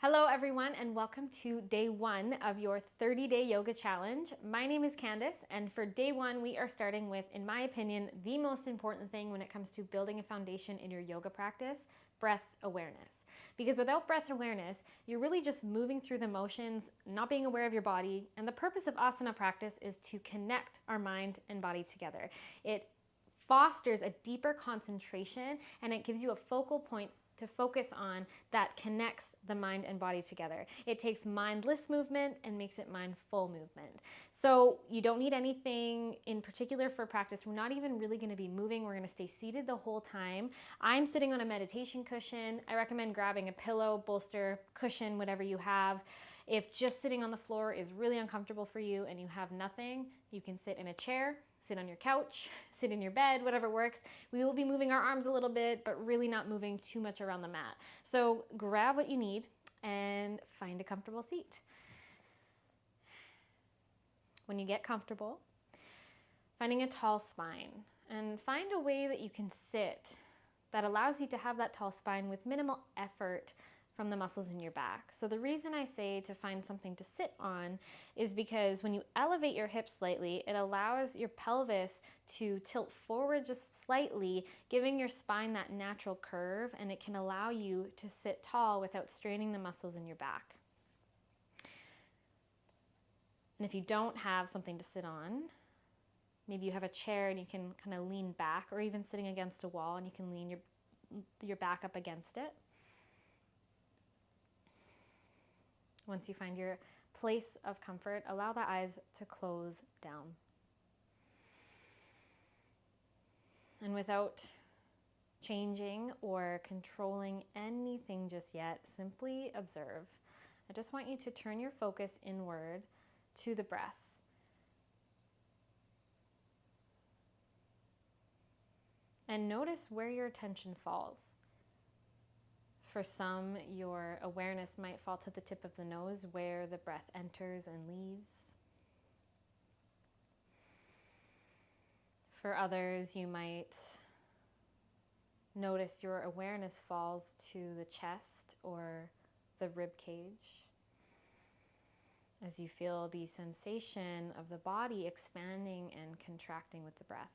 Hello everyone and welcome to day one of your 30-day yoga challenge. My name is Candace and for day one we are starting with, in my opinion, the most important thing when it comes to building a foundation in your yoga practice, breath awareness. Because without breath awareness, you're really just moving through the motions, not being aware of your body, and the purpose of asana practice is to connect our mind and body together. It fosters a deeper concentration and it gives you a focal point to focus on that connects the mind and body together. It takes mindless movement and makes it mindful movement. So you don't need anything in particular for practice. We're not even really going to be moving. We're going to stay seated the whole time. I'm sitting on a meditation cushion. I recommend grabbing a pillow, bolster, cushion, whatever you have. If just sitting on the floor is really uncomfortable for you and you have nothing, you can sit in a chair, sit on your couch, sit in your bed, whatever works. We will be moving our arms a little bit, but really not moving too much around the mat. So grab what you need and find a comfortable seat. When you get comfortable, finding a tall spine and find a way that you can sit that allows you to have that tall spine with minimal effort from the muscles in your back. So the reason I say to find something to sit on is because when you elevate your hips slightly, it allows your pelvis to tilt forward just slightly, giving your spine that natural curve, and it can allow you to sit tall without straining the muscles in your back. And if you don't have something to sit on, maybe you have a chair and you can kind of lean back, or even sitting against a wall and you can lean your back up against it. Once you find your place of comfort, allow the eyes to close down. And without changing or controlling anything just yet, simply observe. I just want you to turn your focus inward to the breath. And notice where your attention falls. For some, your awareness might fall to the tip of the nose where the breath enters and leaves. For others, you might notice your awareness falls to the chest or the rib cage as you feel the sensation of the body expanding and contracting with the breath.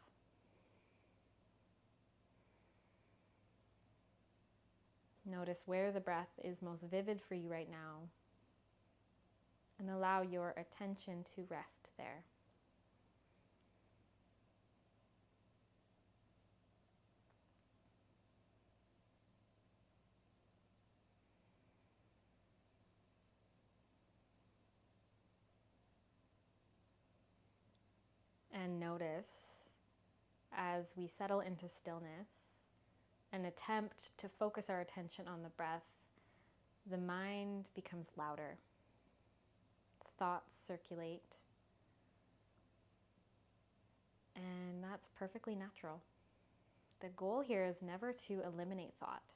Notice where the breath is most vivid for you right now and allow your attention to rest there. And notice as we settle into stillness and attempt to focus our attention on the breath, the mind becomes louder. Thoughts circulate. And that's perfectly natural. The goal here is never to eliminate thought.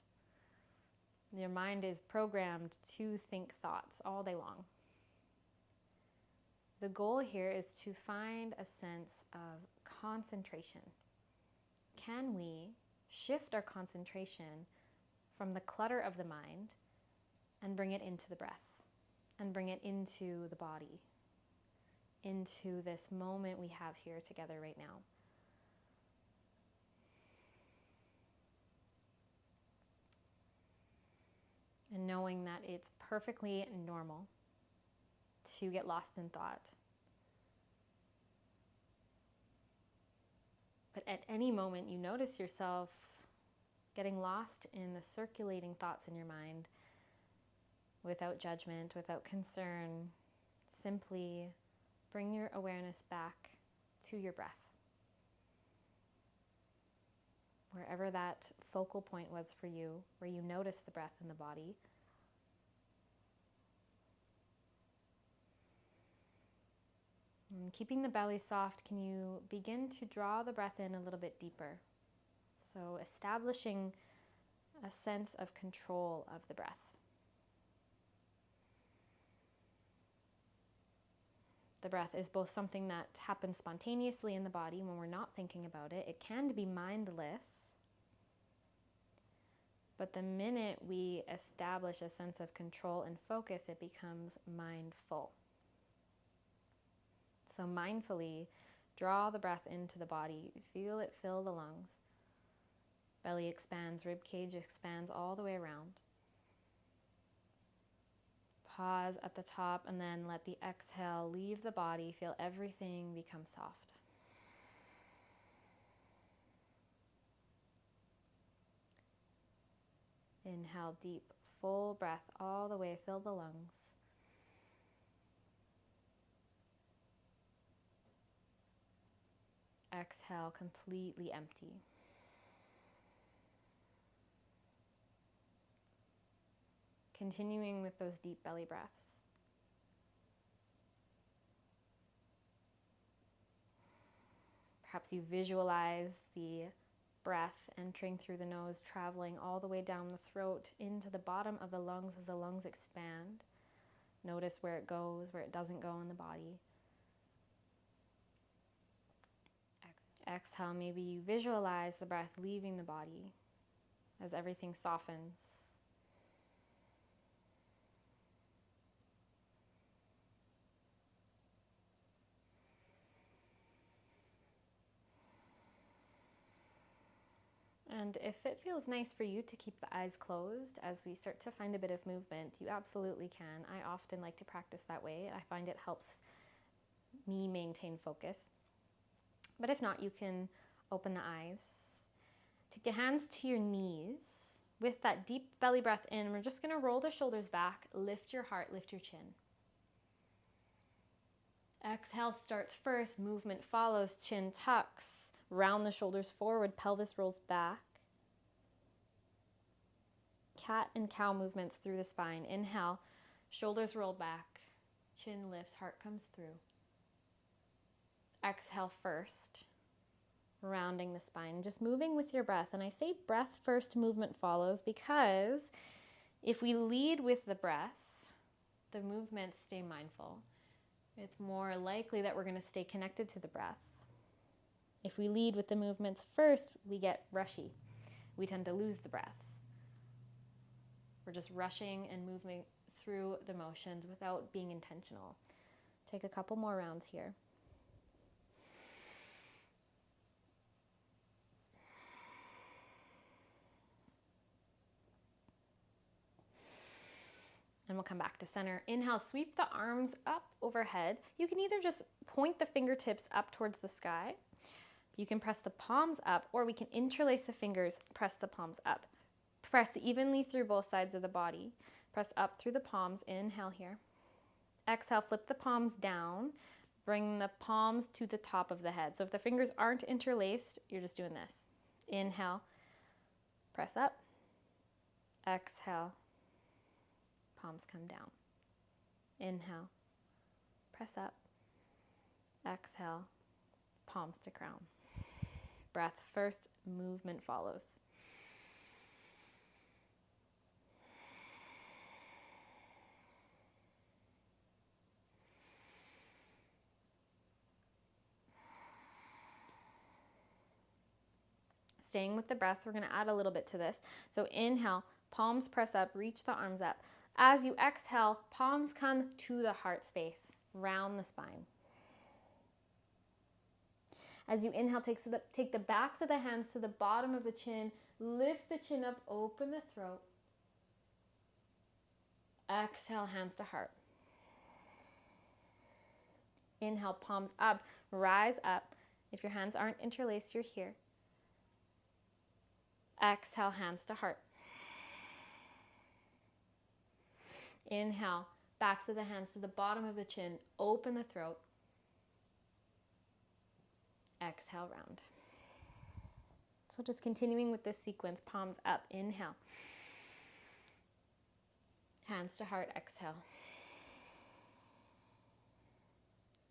Your mind is programmed to think thoughts all day long. The goal here is to find a sense of concentration. Can we shift our concentration from the clutter of the mind and bring it into the breath and bring it into the body, into this moment we have here together right now? And knowing that it's perfectly normal to get lost in thought. But at any moment you notice yourself getting lost in the circulating thoughts in your mind, without judgment, without concern, simply bring your awareness back to your breath. Wherever that focal point was for you, where you notice the breath in the body. And keeping the belly soft, can you begin to draw the breath in a little bit deeper? So establishing a sense of control of the breath. The breath is both something that happens spontaneously in the body when we're not thinking about it. It can be mindless, But the minute we establish a sense of control and focus, it becomes mindful. So mindfully, draw the breath into the body. Feel it fill the lungs. Belly expands, rib cage expands all the way around. Pause at the top and then let the exhale leave the body. Feel everything become soft. Inhale deep, full breath all the way, fill the lungs. Exhale, completely empty. Continuing with those deep belly breaths. Perhaps you visualize the breath entering through the nose, traveling all the way down the throat into the bottom of the lungs as the lungs expand. Notice where it goes, where it doesn't go in the body. Exhale, maybe you visualize the breath leaving the body as everything softens. And if it feels nice for you to keep the eyes closed as we start to find a bit of movement, you absolutely can. I often like to practice that way. I find it helps me maintain focus. But if not, you can open the eyes. Take your hands to your knees. With that deep belly breath in, we're just going to roll the shoulders back, lift your heart, lift your chin. Exhale starts first, movement follows, chin tucks, round the shoulders forward, pelvis rolls back. Cat and cow movements through the spine. Inhale, shoulders roll back, chin lifts, heart comes through. Exhale first, rounding the spine, just moving with your breath. And I say breath first, movement follows, because if we lead with the breath, the movements stay mindful. It's more likely that we're going to stay connected to the breath. If we lead with the movements first, we get rushy. We tend to lose the breath. We're just rushing and moving through the motions without being intentional. Take a couple more rounds here. And we'll come back to center. Inhale, sweep the arms up overhead. You can either just point the fingertips up towards the sky. You can press the palms up, or we can interlace the fingers, press the palms up. Press evenly through both sides of the body. Press up through the palms. Inhale here. Exhale, flip the palms down. Bring the palms to the top of the head. So if the fingers aren't interlaced, you're just doing this. Inhale, press up. Exhale, palms come down. Inhale, press up. Exhale, palms to crown. Breath first, movement follows. Staying with the breath, we're going to add a little bit to this. So inhale, palms press up, reach the arms up. As you exhale, palms come to the heart space, round the spine. As you inhale, take the backs of the hands to the bottom of the chin, lift the chin up, open the throat. Exhale, hands to heart. Inhale, palms up, rise up. If your hands aren't interlaced, you're here. Exhale, hands to heart. Inhale, backs of the hands to the bottom of the chin, open the throat. Exhale, round. So just continuing with this sequence, palms up, inhale. Hands to heart, exhale.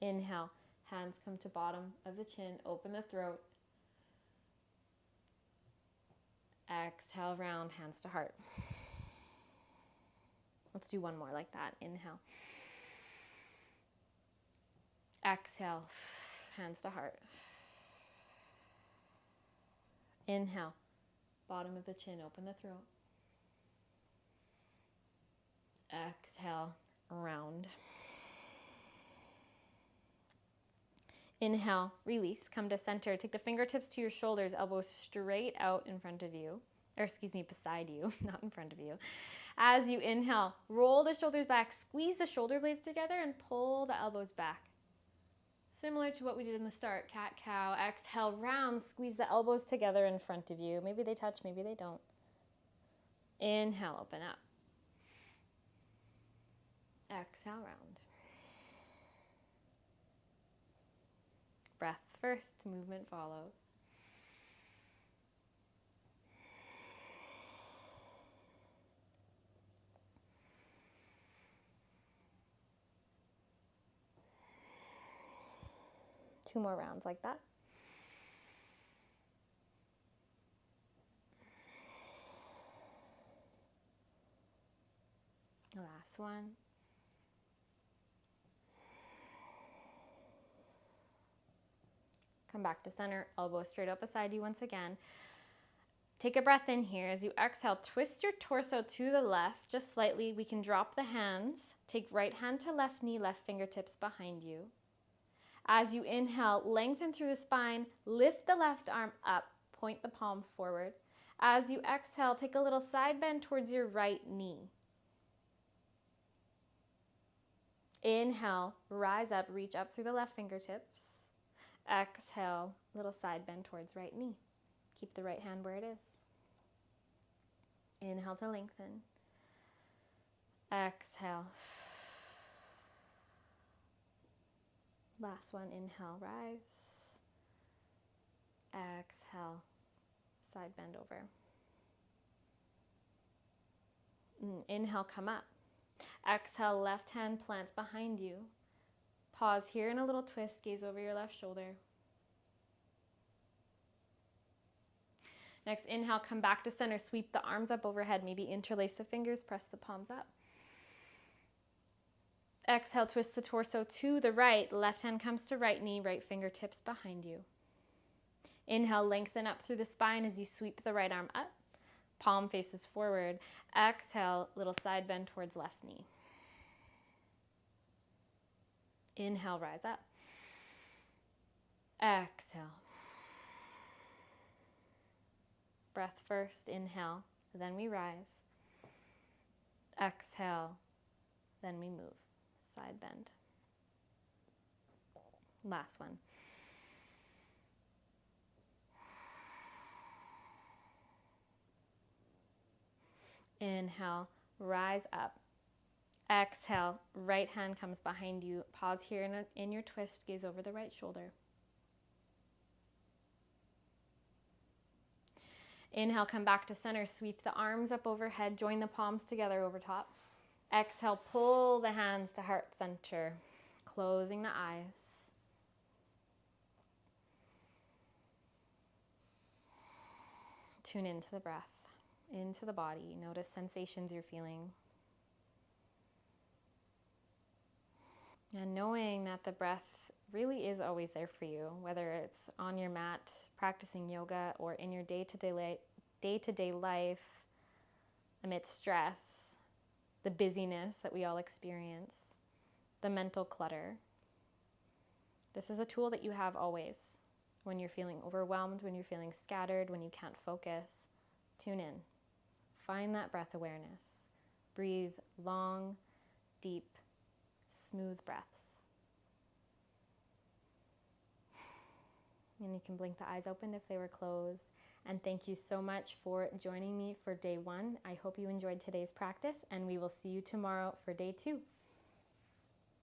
Inhale, hands come to bottom of the chin, open the throat. Exhale, round, hands to heart. Let's do one more like that. Inhale. Exhale, hands to heart. Inhale, bottom of the chin, open the throat. Exhale, round. Inhale, release, come to center. Take the fingertips to your shoulders, elbows straight out in front of you, or excuse me, beside you, not in front of you. As you inhale, roll the shoulders back, squeeze the shoulder blades together and pull the elbows back. Similar to what we did in the start, cat-cow. Exhale, round, squeeze the elbows together in front of you. Maybe they touch, maybe they don't. Inhale, open up. Exhale, round. Breath first, movement follows. Two more rounds like that. Last one. Come back to center, elbows straight up beside you once again. Take a breath in here. As you exhale, twist your torso to the left, just slightly. We can drop the hands. Take right hand to left knee, left fingertips behind you. As you inhale, lengthen through the spine, lift the left arm up, point the palm forward. As you exhale, take a little side bend towards your right knee. Inhale, rise up, reach up through the left fingertips. Exhale, little side bend towards right knee. Keep the right hand where it is. Inhale to lengthen. Exhale. Last one, inhale, rise. Exhale, side bend over. Inhale, come up. Exhale, left hand plants behind you. Pause here in a little twist, gaze over your left shoulder. Next, inhale, come back to center, sweep the arms up overhead, maybe interlace the fingers, press the palms up. Exhale, twist the torso to the right, left hand comes to right knee, right fingertips behind you. Inhale, lengthen up through the spine as you sweep the right arm up, palm faces forward. Exhale, little side bend towards left knee. Inhale, rise up. Exhale. Breath first, inhale, then we rise. Exhale, then we move. Side bend. Last one. Inhale, rise up. Exhale, right hand comes behind you. Pause here in your twist, gaze over the right shoulder. Inhale, come back to center, sweep the arms up overhead, join the palms together over top. Exhale, pull the hands to heart center, closing the eyes. Tune into the breath, into the body. Notice sensations you're feeling. And knowing that the breath really is always there for you, whether it's on your mat, practicing yoga, or in your day-to-day life, amidst stress, the busyness that we all experience, the mental clutter. This is a tool that you have always. When you're feeling overwhelmed, when you're feeling scattered, when you can't focus, tune in. Find that breath awareness. Breathe long, deep, smooth breaths. And you can blink the eyes open if they were closed. And thank you so much for joining me for day 1. I hope you enjoyed today's practice, and we will see you tomorrow for day 2.